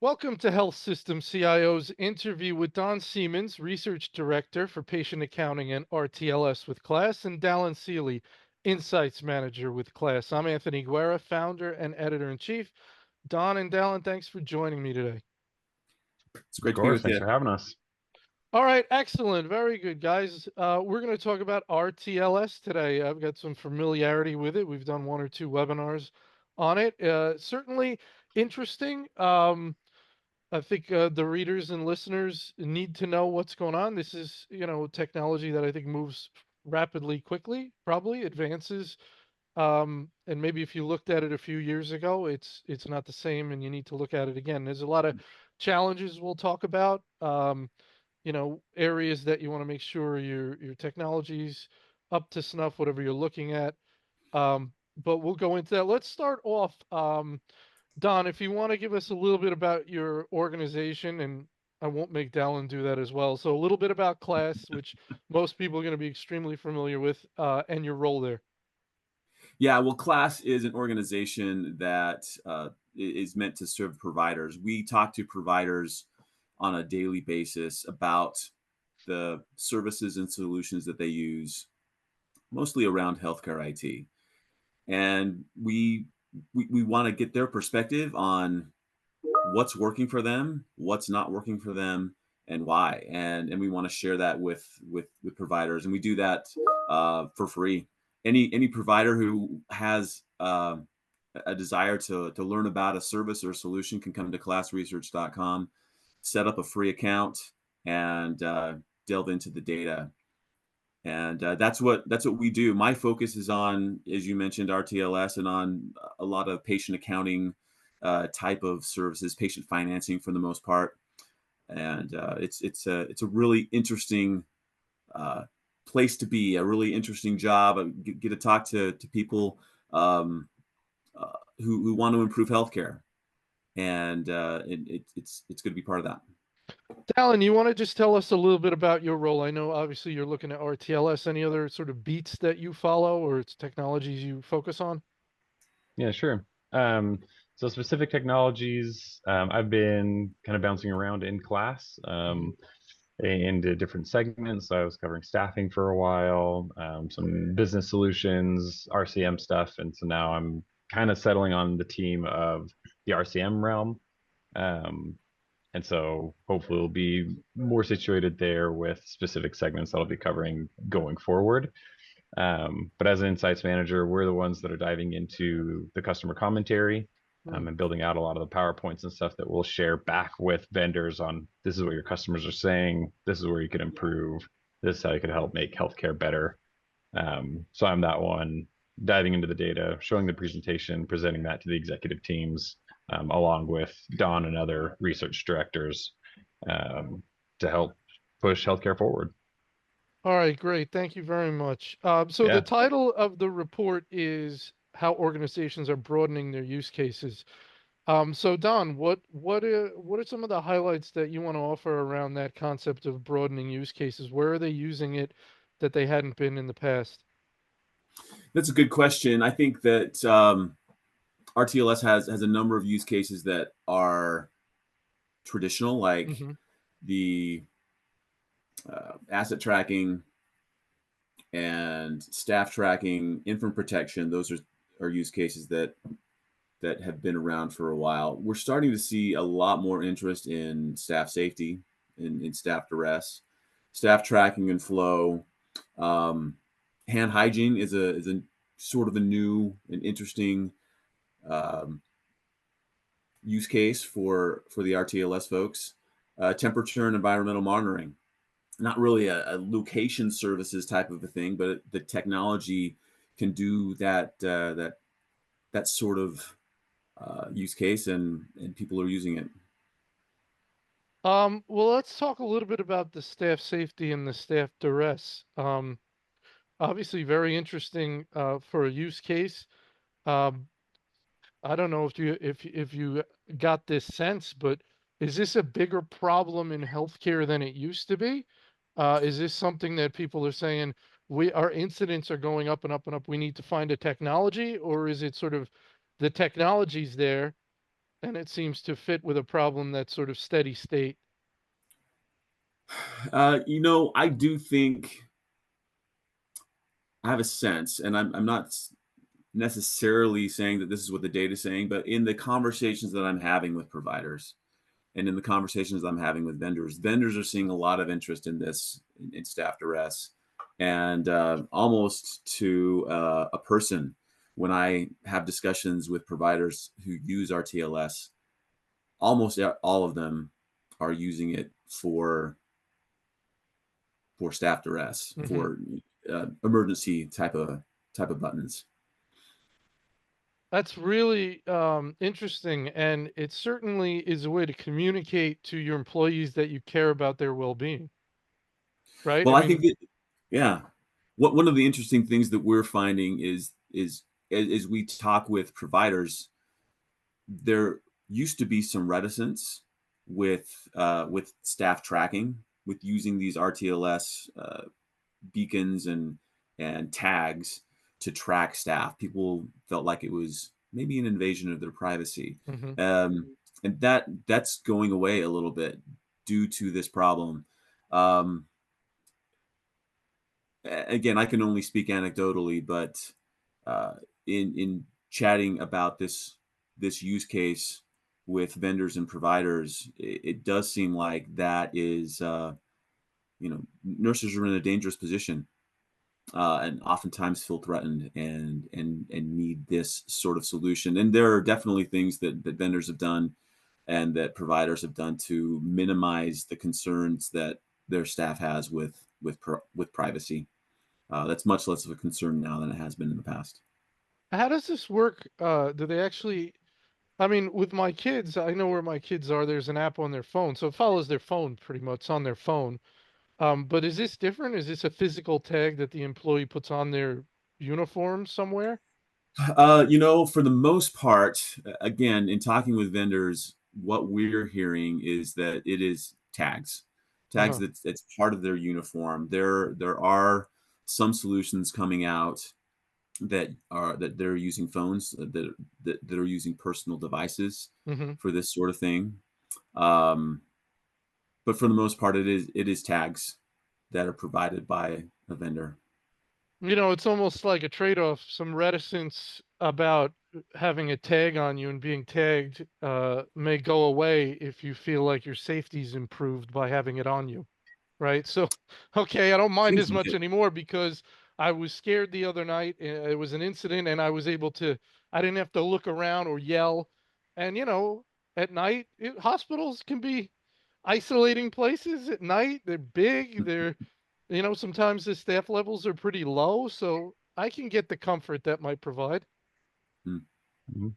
Welcome to Health Systems CIO's interview with Don Seamons, Research Director for Patient Accounting and RTLS with KLAS, and Dallin Seely, Insights Manager with KLAS. I'm Anthony Guerra, Founder and Editor-in-Chief. Don and Dallin, thanks for joining me today. It's Of great to be course. with Thanks you. for having us. All right, excellent. Very good, guys. We're going to talk about RTLS today. I've got some familiarity with it. We've done one or two webinars on it. Certainly interesting. I think the readers and listeners need to know what's going on. This is, technology that I think moves rapidly, quickly, probably advances. And maybe if you looked at it a few years ago, it's not the same, and you need to look at it again. There's a lot of challenges we'll talk about. Areas that you want to make sure your technology's up to snuff, whatever you're looking at. But we'll go into that. Let's start off. Don, if you want to give us a little bit about your organization, and I won't make Dallin do that as well. So a little bit about KLAS, which most people are going to be extremely familiar with, and your role there. Yeah, well, KLAS is an organization that is meant to serve providers. We talk to providers on a daily basis about the services and solutions that they use, mostly around healthcare IT. And we want to get their perspective on what's working for them, what's not working for them, and why. And we want to share that with providers, and we do that for free. Any provider who has a desire to learn about a service or a solution can come to classresearch.com, set up a free account, and delve into the data. And that's what we do. My focus is on, as you mentioned, RTLS, and on a lot of patient accounting type of services, patient financing for the most part. And it's a really interesting place to be, a really interesting job. Get to talk to people who want to improve healthcare, and it's going to be part of that. Dallin, you want to just tell us a little bit about your role? I know obviously you're looking at RTLS. Any other sort of beats that you follow, or it's technologies you focus on? Yeah, sure. So specific technologies, I've been kind of bouncing around in KLAS into different segments. So I was covering staffing for a while, some business solutions, RCM stuff, and so now I'm kind of settling on the team of the RCM realm. And so hopefully we'll be more situated there with specific segments that I'll be covering going forward. But as an insights manager, we're the ones that are diving into the customer commentary and building out a lot of the PowerPoints and stuff that we'll share back with vendors on this is what your customers are saying, this is where you could improve, this is how you could help make healthcare better. So I'm that one diving into the data, showing the presentation, presenting that to the executive teams, along with Don and other research directors to help push healthcare forward. All right, great. Thank you very much. So the Yeah. title of the report is How Organizations Are Broadening Their Use Cases. So Don, what are some of the highlights that you want to offer around that concept of broadening use cases? Where are they using it that they hadn't been in the past? That's a good question. I think that RTLS has a number of use cases that are traditional, like Mm-hmm. the asset tracking and staff tracking, infant protection. Those are use cases that have been around for a while. We're starting to see a lot more interest in staff safety, in staff duress, staff tracking and flow. Hand hygiene is a sort of a new and interesting use case for the RTLS folks. Temperature and environmental monitoring, not really a location services type of a thing, but the technology can do that sort of use case, and people are using it. Well, let's talk a little bit about the staff safety and the staff duress. Obviously very interesting for a use case. Um, I don't know if you got this sense, but is this a bigger problem in healthcare than it used to be? Is this something that people are saying our incidents are going up and up and up? We need to find a technology, or is it sort of the technology's there and it seems to fit with a problem that's sort of steady state. I do think I have a sense, and I'm not necessarily saying that this is what the data is saying, but in the conversations that I'm having with providers and in the conversations I'm having with vendors, vendors are seeing a lot of interest in this, in staff duress, and almost to a person. When I have discussions with providers who use RTLS, almost all of them are using it for staff duress, Hmm. for emergency type of buttons. That's really interesting, and it certainly is a way to communicate to your employees that you care about their well-being, right? I Well, I think mean, that, yeah, what one of the interesting things that we're finding is as we talk with providers, there used to be some reticence with staff tracking, with using these RTLS beacons and tags to track staff. People felt like it was maybe an invasion of their privacy, mhm. and that's going away a little bit due to this problem. Um, Again, I can only speak anecdotally, but uh, in chatting about this use case with vendors and providers, it does seem like that is nurses are in a dangerous position, and oftentimes feel threatened and need this sort of solution. And there are definitely things that vendors have done and that providers have done to minimize the concerns that their staff has with privacy. That's much less of a concern now than it has been in the past. How does this work? Do they actually, I mean, with my kids, I know where my kids are. There's an app on their phone, so it follows their phone pretty much. It's on their phone. But is this different? Is this a physical tag that the employee puts on their uniform somewhere? For the most part, again, in talking with vendors, what we're hearing is that it is tags Uh-huh. that's part of their uniform. There are some solutions coming out that they're using phones that are using personal devices Hmm. for this sort of thing. Um, but for the most part, it is tags that are provided by a vendor. It's almost like a trade-off, some reticence about having a tag on you and being tagged may go away if you feel like your safety's improved by having it on you, right? So, okay, I don't mind Seems as like much it. anymore because I was scared the other night. It was an incident, and I didn't have to look around or yell. And, at night, hospitals can be isolating places at night. They're big, sometimes the staff levels are pretty low, so I can get the comfort that might provide. Mm, Mhm.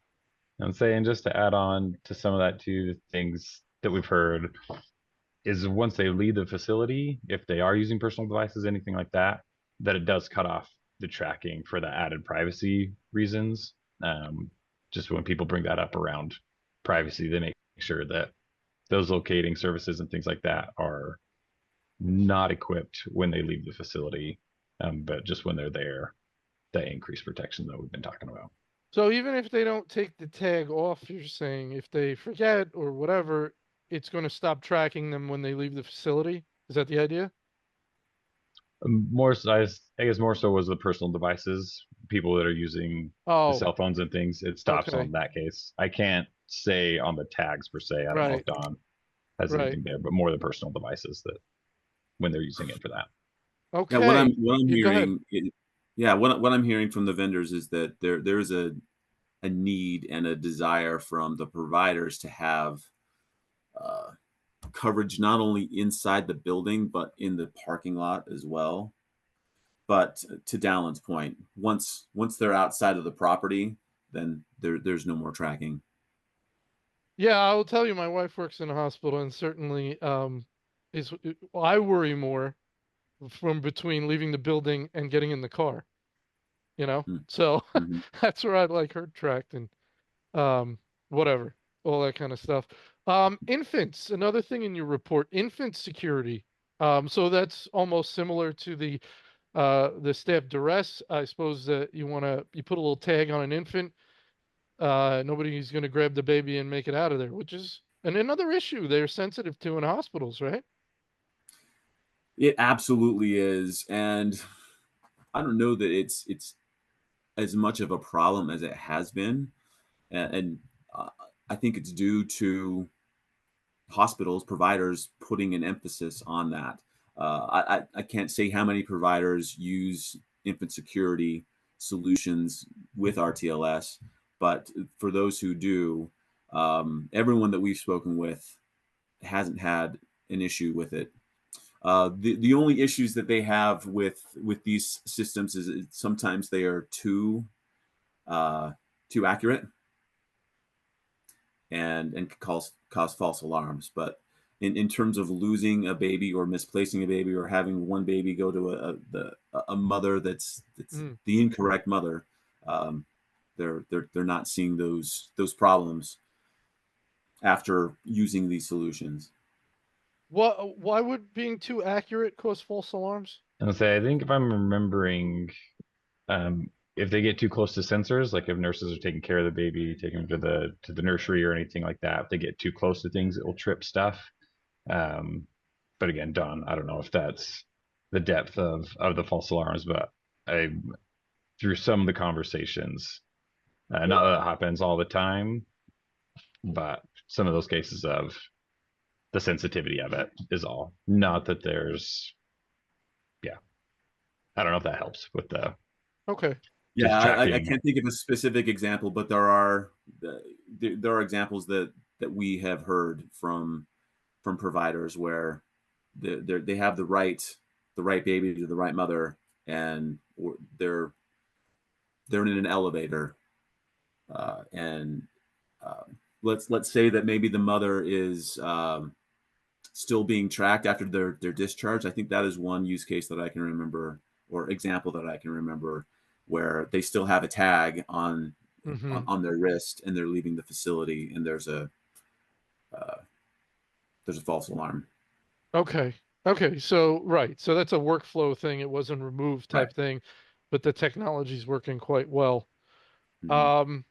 I'm saying just to add on to some of that too, the things that we've heard is once they leave the facility, if they are using personal devices, anything like that, that it does cut off the tracking for the added privacy reasons. Just when people bring that up around privacy, they make sure that those locating services and things like that are not equipped when they leave the facility, but just when they're there, the increased protection that we've been talking about. So even if they don't take the tag off, you're saying if they forget or whatever, it's going to stop tracking them when they leave the facility? Is that the idea? More so, I guess more so was the personal devices, people that are using the Oh, cell phones and things. It stops okay. on that case. I can't say on the tags per se. I don't know if Right, Don has right. anything there, but more the personal devices that when they're using it for that. Yeah, what I'm Okay. what I'm You go ahead. hearing, yeah, what I'm hearing from the vendors is that there's a need and a desire from the providers to have uh, coverage not only inside the building but in the parking lot as well. But to Dallin's point, once they're outside of the property, then there's no more tracking. Yeah, I will tell you, my wife works in a hospital, and certainly I worry more from between leaving the building and getting in the car, you know? So Mm-hmm. that's where I'd like her tracked and um, whatever, all that kind of stuff. Infants, another thing in your report, infant security. So that's almost similar to the staff duress. I suppose that you put a little tag on an infant. Nobody's going to grab the baby and make it out of there, which is another issue they're sensitive to in hospitals, right? It absolutely is, and I don't know that it's as much of a problem as it has been, and I think it's due to hospitals, providers putting an emphasis on that. I can't say how many providers use infant security solutions with RTLS, but for those who do, everyone that we've spoken with hasn't had an issue with it. The only issues that they have with these systems is sometimes they are too accurate and cause false alarms. But in terms of losing a baby or misplacing a baby or having one baby go to a mother that's Mm. the incorrect mother, they're not seeing those problems after using these solutions. Why would being too accurate cause false alarms? And say, I think if I'm remembering, if they get too close to sensors, like if nurses are taking care of the baby, taking them to the nursery or anything like that, if they get too close to things, it will trip stuff. But again, Don, I don't know if that's the depth of the false alarms, but I through some of the conversations, not that it happens all the time, but some of those cases of the sensitivity of it is all. Not that there's, yeah, I don't know if that helps with the Okay. Yeah, just I tracking. can't think of a specific example, but there are examples that we have heard from providers where they have the right baby to the right mother, and they're in an elevator, and let's say that maybe the mother is still being tracked after their discharge. I think that is one use case that I can remember, or example that I can remember, where they still have a tag Hmm. on their wrist and they're leaving the facility, and uh, there's a false alarm. Okay. Okay. So, right. So that's a workflow thing. It wasn't removed Right. type thing, but the technology's working quite well. Mhm. Um,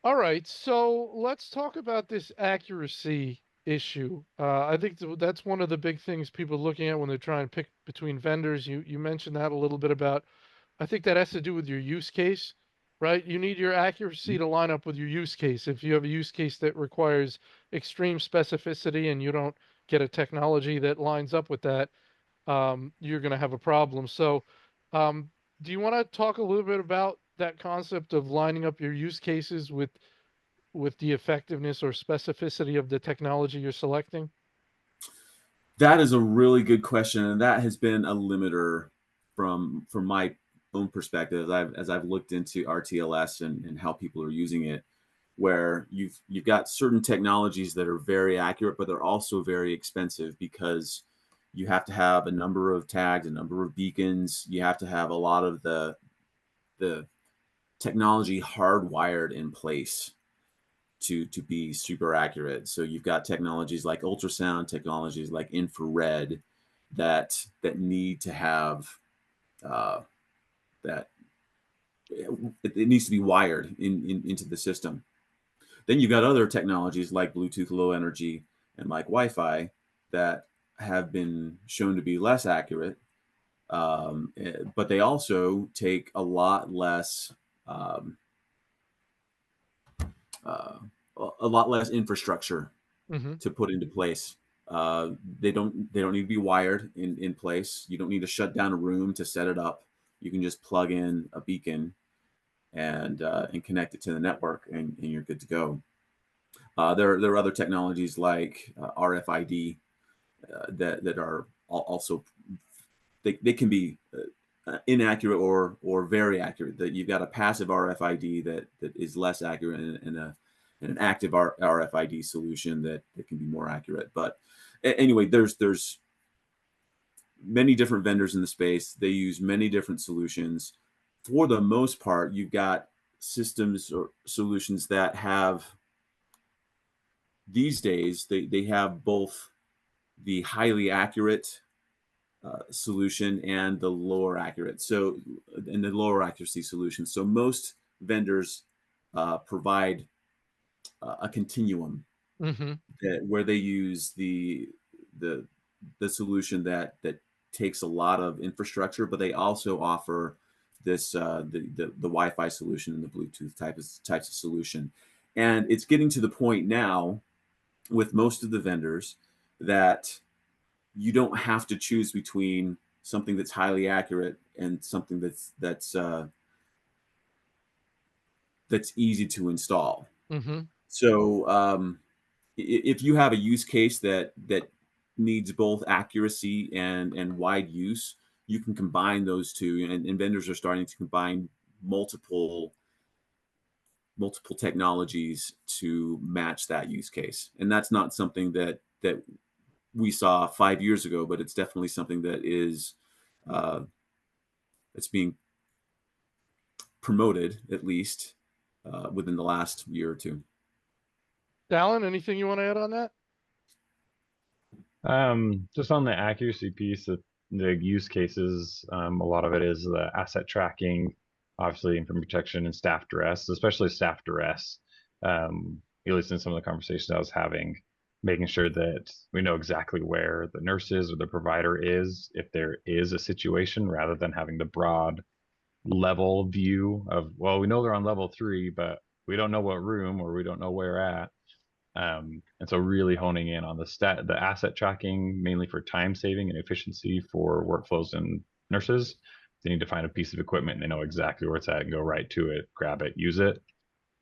all right. So let's talk about this accuracy issue. I think that's one of the big things people are looking at when they're trying to pick between vendors. You mentioned that a little bit about, I think that has to do with your use case, right? You need your accuracy to line up with your use case. If you have a use case that requires extreme specificity and you don't get a technology that lines up with that, you're going to have a problem. So, um, do you want to talk a little bit about that concept of lining up your use cases with the effectiveness or specificity of the technology you're selecting? That is a really good question, and that has been a limiter from my own perspective as I've looked into RTLS and how people are using it, where you've got certain technologies that are very accurate, but they're also very expensive because you have to have a number of tags, a number of beacons. You have to have a lot of the technology hardwired in place to be super accurate. So you've got technologies like ultrasound, technologies like infrared that need to have that it needs to be wired into the system. Then you've got other technologies like Bluetooth Low Energy and like Wi-Fi that have been shown to be less accurate, but they also take a lot less um, uh, a lot less infrastructure Hmm. to put into place. They don't need to be wired in place. You don't need to shut down a room to set it up. You can just plug in a beacon and connect it to the network, and you're good to go. There are other technologies like RFID that are also they can be inaccurate or very accurate. That you've got a passive RFID that is less accurate, and an active RFID solution that can be more accurate. But anyway, there's many different vendors in the space. They use many different solutions. For the most part, you've got systems or solutions that have these days they have both the highly accurate solution and the lower accurate. So, and the lower accuracy solution. So most vendors provide a continuum Mm-hmm. where they use the solution that takes a lot of infrastructure, but they also offer this the Wi-Fi solution and the Bluetooth types of solution. And it's getting to the point now with most of the vendors that you don't have to choose between something that's highly accurate and something that's easy to install. Mm-hmm. So if you have a use case that needs both accuracy and wide use, you can combine those two, and vendors are starting to combine multiple technologies to match that use case. And that's not something that we saw 5 years ago, but it's definitely something that is that's being promoted, at least within the last year or two. Dallin, anything you want to add on that? Just on the accuracy piece, the use cases, a lot of it is the asset tracking, obviously infant protection and staff duress, especially staff duress. At least in some of the conversations I was having, making sure that we know exactly where the nurse is or the provider is if there is a situation, rather than having the broad level view of, well, we know they're on level 3, but we don't know what room or we don't know where at. And so really honing in on the asset tracking, mainly for time saving and efficiency for workflows and nurses. They need to find a piece of equipment and they know exactly where it's at and go right to it, grab it, use it.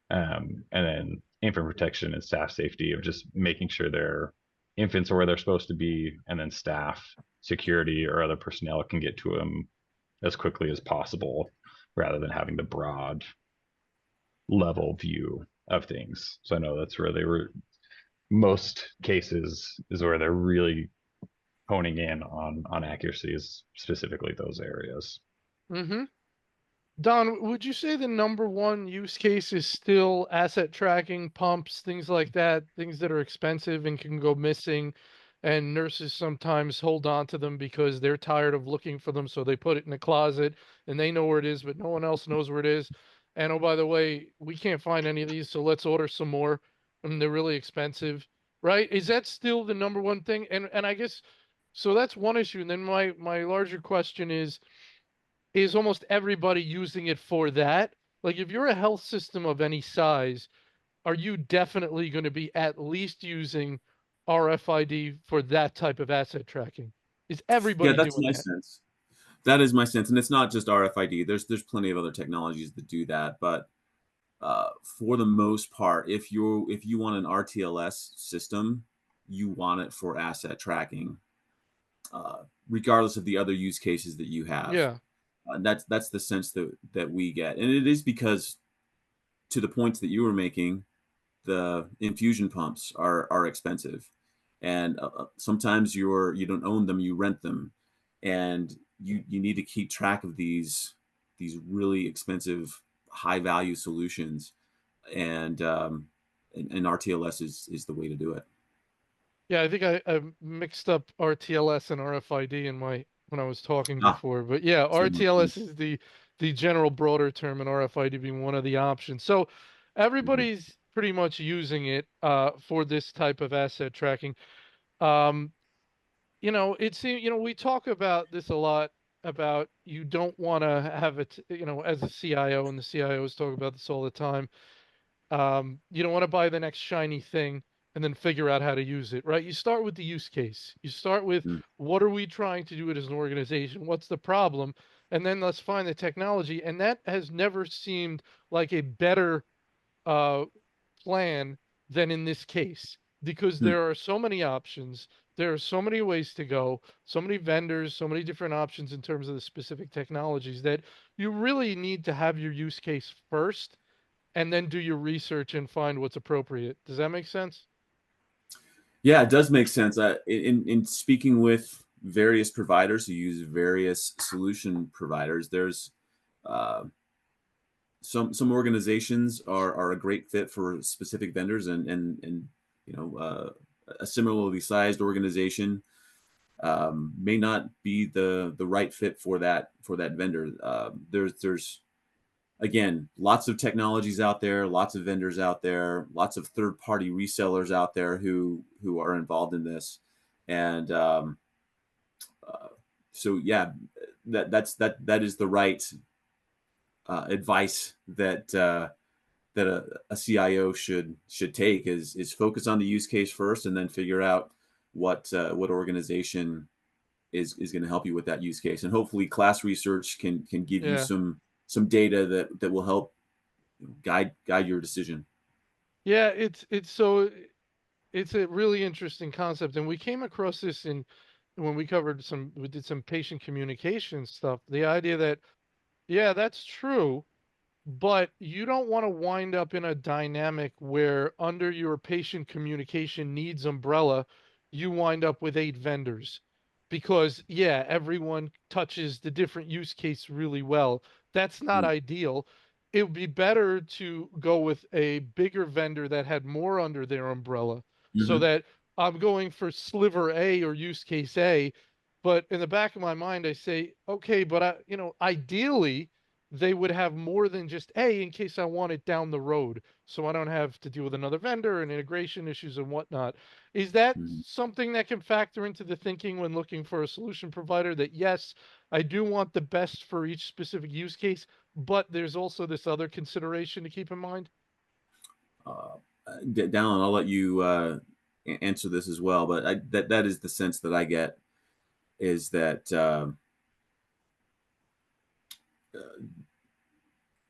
And then infant protection and staff safety of just making sure their infants are where they're supposed to be, and then staff security or other personnel can get to them as quickly as possible, rather than having the broad level view of things. So I know that's where they were, most cases is where they're really honing in on accuracy, is specifically those areas. Mm-hmm. Don, would you say the number one use case is still asset tracking, pumps, things like that, things that are expensive and can go missing, and nurses sometimes hold on to them because they're tired of looking for them, so they put it in a closet and they know where it is, but no one else knows where it is. And oh, by the way, we can't find any of these, so let's order some more, and they're really expensive, right? Is that still the number one thing? And I guess so that's one issue. And then my larger question is almost everybody using it for that? Like, if you're a health system of any size, are you definitely going to be at least using RFID for that type of asset tracking? Is Yeah, everybody that's doing my that? sense. That is my sense, and it's not just RFID. There's plenty of other technologies that do that, but for the most part, if you want an RTLS system, you want it for asset tracking, regardless of the other use cases that you have. Yeah. That's the sense that we get, and it is because, to the points that you were making, the infusion pumps are expensive, and sometimes you don't own them, you rent them, and you need to keep track of these really expensive, high value solutions, and RTLS is the way to do it. Yeah, I think I mixed up RTLS and RFID in my when I was talking Ah, before. But yeah, so much fun. RTLS is the general broader term, and RFID being one of the options. So Mhm. everybody's pretty much using it for this type of asset tracking. Um, it seems, we talk about this a lot about you don't want to have it, as a CIO, and the CIOs talk about this all the time. You don't want to buy the next shiny thing and then figure out how to use it, right? You start with the use case. You start with, Mm. what are we trying to do it as an organization? What's the problem? And then let's find the technology. And that has never seemed like a better uh, plan than in this case, because Mm. there are so many options. There are so many ways to go, so many vendors, so many different options in terms of the specific technologies, that you really need to have your use case first and then do your research and find what's appropriate. Does that make sense? Yeah, it does make sense. In speaking with various providers who use various solution providers, there's uh, some organizations are a great fit for specific vendors, and a similarly sized organization may not be the right fit for that vendor. There's again, lots of technologies out there, lots of vendors out there, lots of third-party resellers out there who are involved in this, and uh, so yeah, that is the right advice that that a CIO should take is focus on the use case first, and then figure out what organization is going to help you with that use case, and hopefully KLAS research can give you Yeah. some data that will help guide your decision. Yeah, it's a really interesting concept, and we came across this in when we did some patient communication stuff. The idea that, yeah, that's true, but you don't want to wind up in a dynamic where under your patient communication needs umbrella, you wind up with 8 vendors. Because, yeah, everyone touches the different use case really well. That's not ideal. It would be better to go with a bigger vendor that had more under their umbrella, so Mm-hmm. that I'm going for sliver A or use case A, but in the back of my mind I say, okay, but ideally they would have more than just A in case I want it down the road, so I don't have to deal with another vendor and integration issues and whatnot. Is that Mm-hmm. something that can factor into the thinking when looking for a solution provider, that yes, I do want the best for each specific use case, but there's also this other consideration to keep in mind? uh, Dallin, I'll let you answer this as well, but that is the sense that I get, is that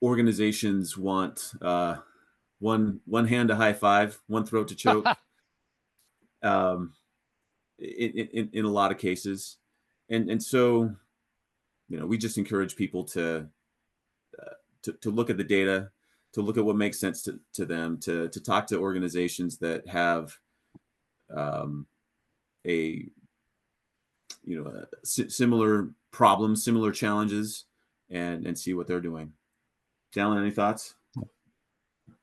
organizations want one hand to high five, one throat to choke, um, in a lot of cases, and so we just encourage people to look at the data, to look at what makes sense to them, to talk to organizations that have um, a similar problems, similar challenges, and see what they're doing. Dallin, any thoughts?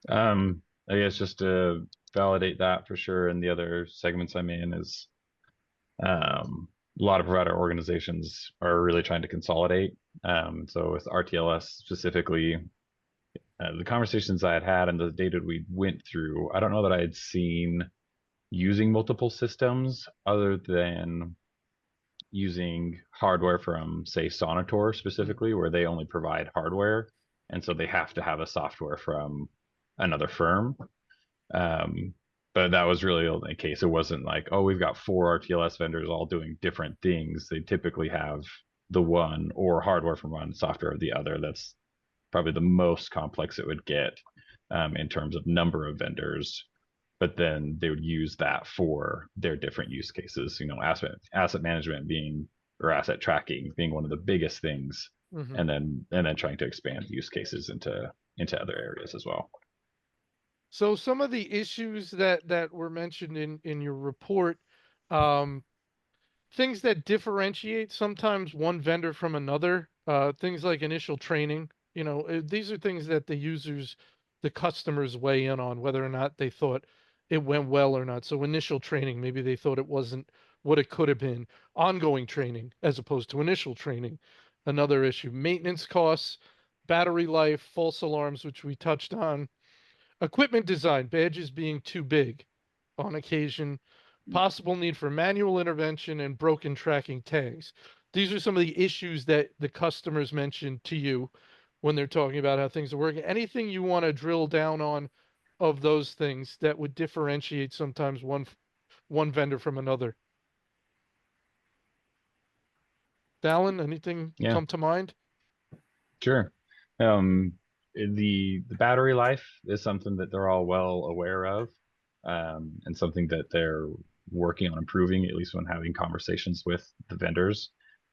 I guess just to validate that for sure, and the other segments I'm in is a lot of provider organizations are really trying to consolidate. So with RTLS specifically, the conversations I had had and the data we went through, I don't know that I had seen using multiple systems other than using hardware from, say, Sonator Mm. specifically, where they only provide hardware, and so they have to have a software from another firm. Um, but that was really the only case. It wasn't like, oh, we've got 4 RTLS vendors all doing different things. They typically have the one or hardware from one, software of the other. That's probably the most complex it would get in terms of number of vendors. But then they would use that for their different use cases. Asset management being, or asset tracking being one of the biggest things, Hmm. and then trying to expand use cases into other areas as well. So some of the issues that were mentioned in your report, um, things that differentiate sometimes one vendor from another, things like initial training, these are things that the customers weigh in on whether or not they thought it went well or not. So initial training, maybe they thought it wasn't what it could have been. Ongoing training as opposed to initial training, another issue. Maintenance costs, battery life, false alarms, which we touched on. Equipment design, badges being too big on occasion, possible need for manual intervention, and broken tracking tags. These are some of the issues that the customers mentioned to you when they're talking about how things are working. Anything you want to drill down on of those things that would differentiate sometimes one vendor from another? Dallin, anything Yeah, come to mind? sure. Um, the battery life is something that they're all well aware of, and something that they're working on improving, at least when having conversations with the vendors.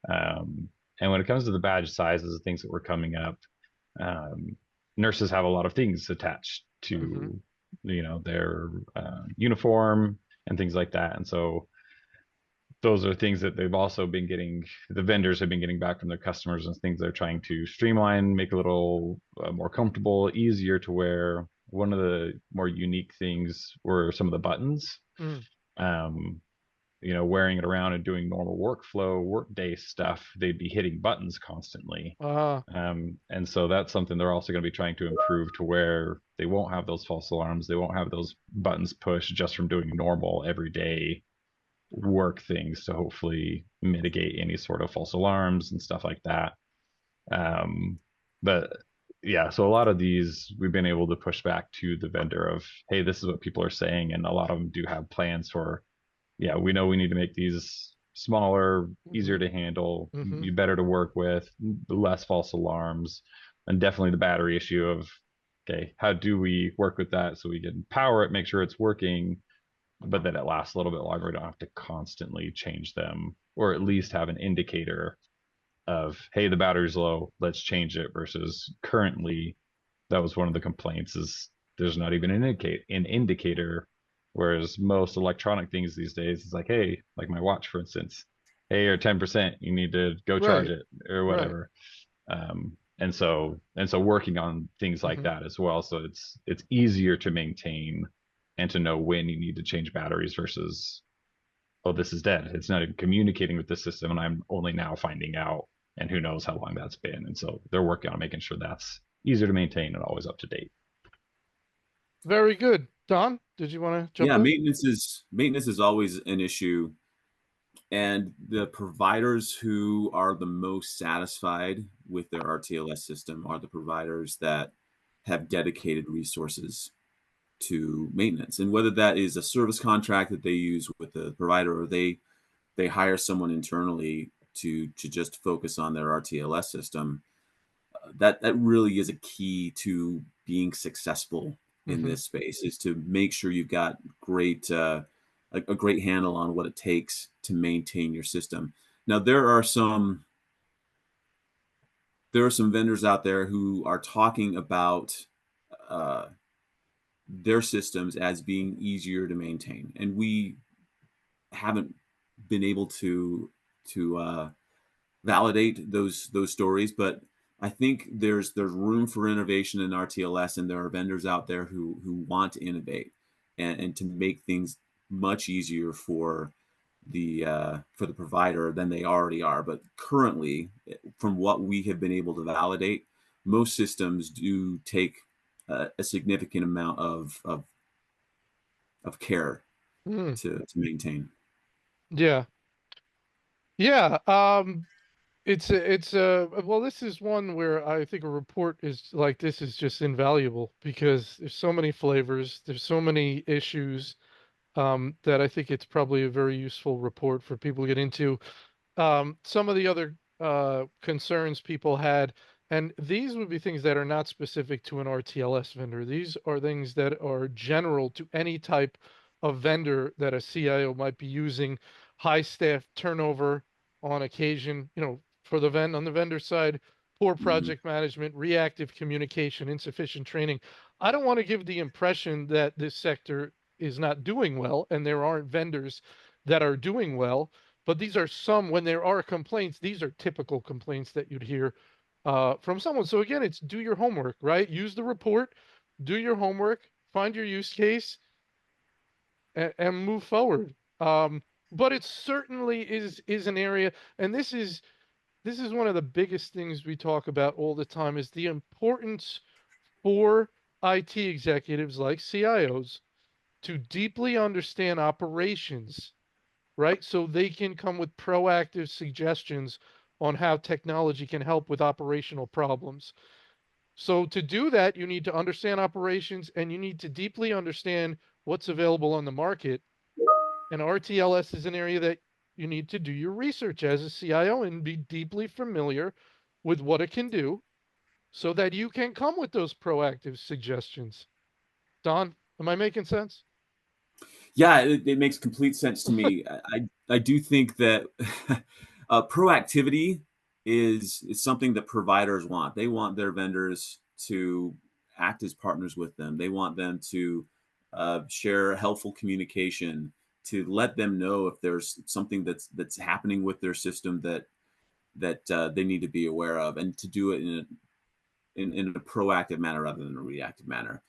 Um, and when it comes to the badge sizes, the things that were coming up, um, nurses have a lot of things attached Mm-hmm. to, their uniform and things like that, and so those are things that they've also been getting, the vendors have been getting back from their customers, and things they're trying to streamline, make a little more comfortable, easier to wear. One of the more unique things were some of the buttons. Mm. um, wearing it around and doing normal workflow, workday stuff, they'd be hitting buttons constantly. And so that's something they're also going to be trying to improve to where they won't have those false alarms. They won't have those buttons pushed just from doing normal everyday work things to hopefully mitigate any sort of false alarms and stuff like that. But yeah, so a lot of these we've been able to push back to the vendor of, hey, this is what people are saying. And a lot of them do have plans for, yeah, we know we need to make these smaller, easier to handle, be better to work with, less false alarms, and definitely the battery issue of, okay, how do we work with that so we can power it, make sure it's working, but that it lasts a little bit longer. We don't have to constantly change them, or at least have an indicator of, hey, the battery's low, let's change it, versus currently that was one of the complaints is there's not even an indicator. Whereas most electronic things these days, it's like, hey, like my watch, for instance, hey, you're 10%, you need to go charge it or whatever. And so working on things like that as well. So it's easier to maintain and to know when you need to change batteries versus, oh, this is dead. It's not even communicating with the system, and I'm only now finding out, and who knows how long that's been. And so they're working on making sure that's easier to maintain and always up to date. Very good. Don, did you want to jump in? Maintenance is always an issue, and the providers who are the most satisfied with their RTLS system are the providers that have dedicated resources to maintenance. And whether that is a service contract that they use with the provider, or they hire someone internally to just focus on their RTLS system, that really is a key to being successful in this space, is to make sure you've got a great handle on what it takes to maintain your system. Now, there are some vendors out there who are talking about their systems as being easier to maintain, and we haven't been able to validate those stories, but I think there's room for innovation in RTLS, and there are vendors out there who want to innovate and to make things much easier for the provider than they already are. But currently, from what we have been able to validate, most systems do take a significant amount of care to maintain. Yeah. It's well, this is one where I think a report is like this is just invaluable, because there's so many flavors, there's so many issues, that I think it's probably a very useful report for people to get into. Some of the other concerns people had, and these would be things that are not specific to an RTLS vendor. These are things that are general to any type of vendor that a CIO might be using. High staff turnover on occasion, for on the vendor side, poor project management, reactive communication, insufficient training. I don't want to give the impression that this sector is not doing well and there aren't vendors that are doing well. But these are when there are complaints, these are typical complaints that you'd hear from someone. So again, it's do your homework, right? Use the report, do your homework, find your use case, and move forward. But it certainly is an area, and this is one of the biggest things we talk about all the time, is the importance for IT executives like CIOs to deeply understand operations, right? So they can come with proactive suggestions on how technology can help with operational problems. So to do that, you need to understand operations, and you need to deeply understand what's available on the market. And RTLS is an area that you need to do your research as a CIO and be deeply familiar with what it can do so that you can come with those proactive suggestions. Don, am I making sense? Yeah, it makes complete sense to me. I do think that proactivity is something that providers want. They want their vendors to act as partners with them. They want them to share helpful communication, to let them know if there's something that's happening with their system that they need to be aware of, and to do it in a proactive manner rather than a reactive manner.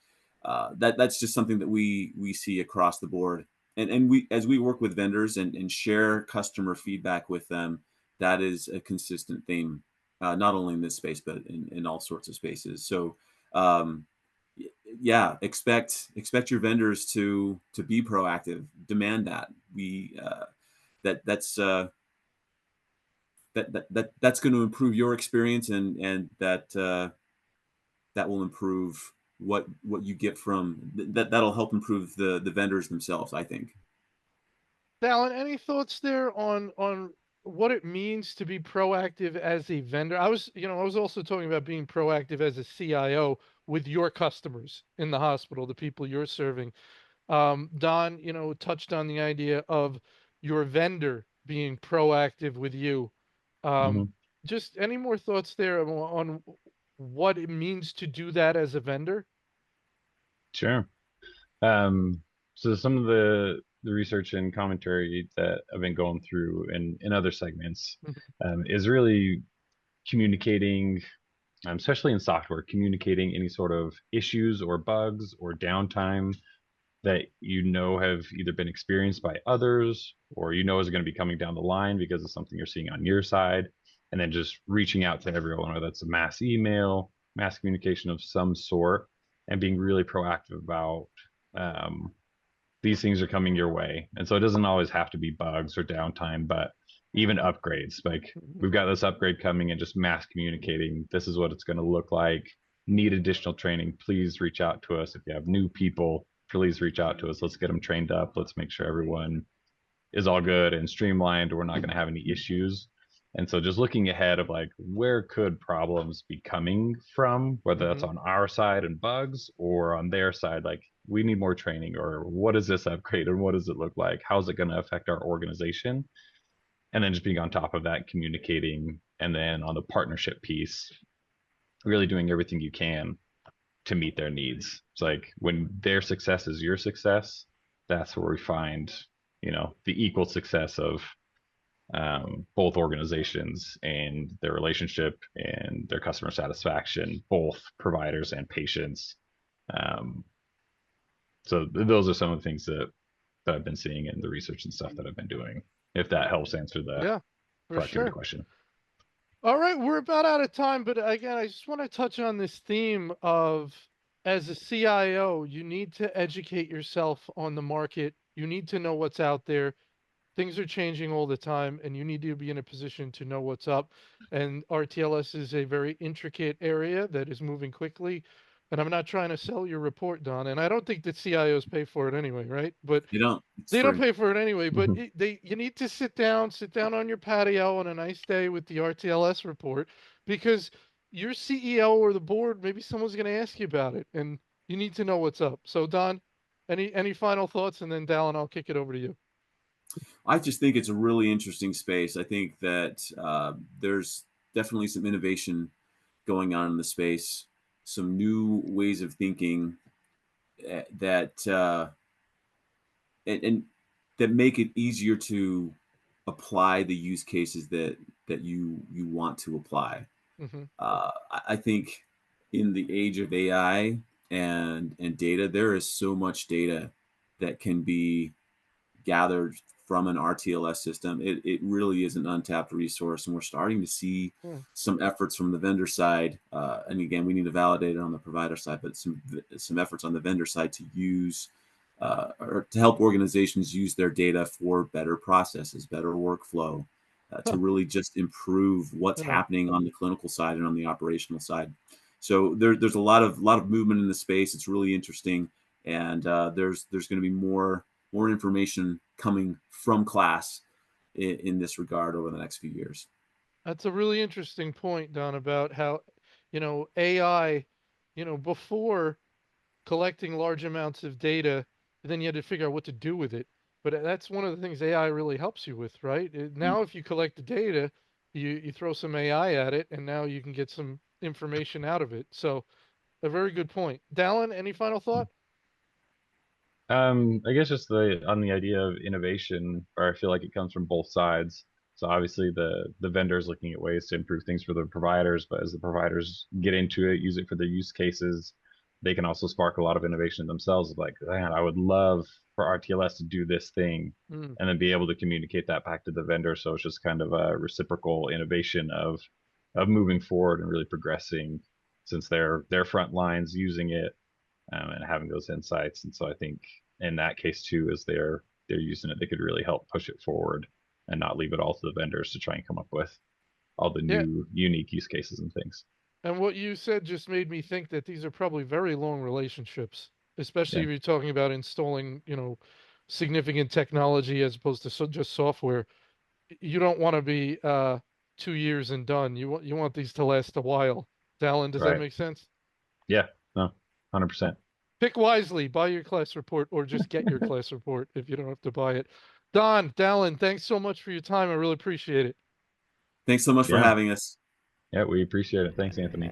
That's just something that we see across the board and we, as we work with vendors and share customer feedback with them, that is a consistent theme, not only in this space but in all sorts of spaces. So um, yeah, expect your vendors to be proactive, demand that we that's that's going to improve your experience, and that will improve what you get from that'll help improve the vendors themselves, I think. Dallin, any thoughts there on what it means to be proactive as a vendor? I was also talking about being proactive as a CIO with your customers in the hospital, the people you're serving. Don, touched on the idea of your vendor being proactive with you. Um, Hmm. just any more thoughts there on what it means to do that as a vendor? Sure. Um, so some of the research and commentary that I've been going through in other segments is really communicating, especially in software, communicating any sort of issues or bugs or downtime that have either been experienced by others or is going to be coming down the line because of something you're seeing on your side, and then just reaching out to everyone, whether that's a mass email, mass communication of some sort, and being really proactive about um, these things are coming your way. And so it doesn't always have to be bugs or downtime, but even upgrades. Like, Mhm. we've got this upgrade coming, and just mass communicating, this is what it's going to look like. Need additional training, please reach out to us. If you have new people, please reach out to us. Let's get them trained up. Let's make sure everyone is all good and streamlined, or we're not going to have any issues. And so just looking ahead of like, where could problems be coming from, whether that's Mhm. on our side and bugs or on their side, like, we need more training, or what is this upgrade and what does it look like? How's it going to affect our organization? And then just being on top of that, communicating. And then on the partnership piece, really doing everything you can to meet their needs. It's like, when their success is your success, that's where we find, the equal success of both organizations and their relationship and their customer satisfaction, both providers and patients. Um, so those are some of the things that I've been seeing in the research and stuff that I've been doing, if that helps answer the Yeah, for productivity sure. question. All right, we're about out of time, but again, I just want to touch on this theme of, as a CIO, you need to educate yourself on the market. You need to know what's out there. Things are changing all the time, and you need to be in a position to know what's up. And RTLS is a very intricate area that is moving quickly. And I'm not trying to sell your report, Don, and I don't think that CIOs pay for it anyway, right? But You don't. It's they don't free. pay for it anyway, but Mhm. you need to sit down on your patio on a nice day with the RTLS report, because your CEO or the board, maybe someone's going to ask you about it, and you need to know what's up. So Don, any final thoughts, and then Dallin, I'll kick it over to you. I just think it's a really interesting space. I think that there's definitely some innovation going on in the space, some new ways of thinking that and that make it easier to apply the use cases that you want to apply. Hmm. I think in the age of AI and data, there is so much data that can be gathered from an RTLS system. It really is an untapped resource, and we're starting to see Yeah. some efforts from the vendor side. And again, we need to validate it on the provider side, but some efforts on the vendor side to use or to help organizations use their data for better processes, better workflow, to Huh. really just improve what's You know, happening on the clinical side and on the operational side. So there's a lot of movement in the space. It's really interesting, and there's going to be more information coming from KLAS in this regard over the next few years. that's a really interesting point, Don, about how, AI, before collecting large amounts of data, and then you had to figure out what to do with it. But that's one of the things AI really helps you with, right? Now, if you collect the data, you throw some AI at it, and now you can get some information out of it. So, a very good point. Dallin, any final thought? I guess just on the idea of innovation, or I feel like it comes from both sides. So obviously the vendors looking at ways to improve things for the providers, but as the providers get into it, use it for their use cases, they can also spark a lot of innovation themselves. Like, man, I would love for RTLS to do this thing, Mm. and then be able to communicate that back to the vendor. So it's just kind of a reciprocal innovation of moving forward and really progressing, since they're front lines using it, and having those insights. And so I think in that case too, as they're using it, they could really help push it forward and not leave it all to the vendors to try and come up with all the Yeah. new unique use cases and things. And what you said just made me think that these are probably very long relationships, especially Yeah, if you're talking about installing, significant technology as opposed to just software. You don't want to be 2 years and done. You want these to last a while. Dallin, does that right. make sense? Yeah, no, 100%. Pick wisely, buy your class report or just get your class report if you don't have to buy it. Don, Dallin, thanks so much for your time. I really appreciate it. Thanks so much for Yeah, having us. yeah, we appreciate it. Thanks, Anthony.